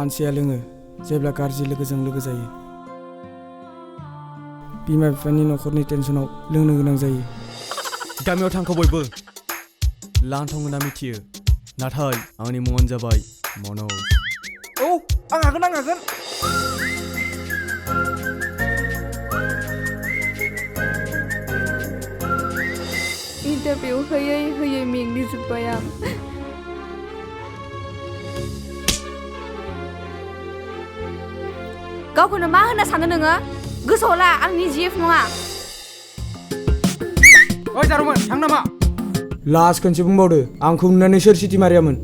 मानसिया लोङो जेब्ला गाज्रि लोगोजों लोगो जायो। बिमा बिफानि न'खरनि टेनसनाव लोंनो गोनां जायो। गामियाव थांखौ बयबो लांथं होनना मिथियो, नाथाय आंनि मुङानो जाबाय मनज। औ आं हागोन। इन्टारभिउ होयै मेंग्लिजोब्बाय आं। गावखौनो मा होनना सानो नोङो? गोसोआव ला, आंनि जिएफ नङा। ओइ जारौमोन थां नामा? लास्ट खनसे बुंबावदो, आंखौ नुनानै सोर सिटि मारियामोन?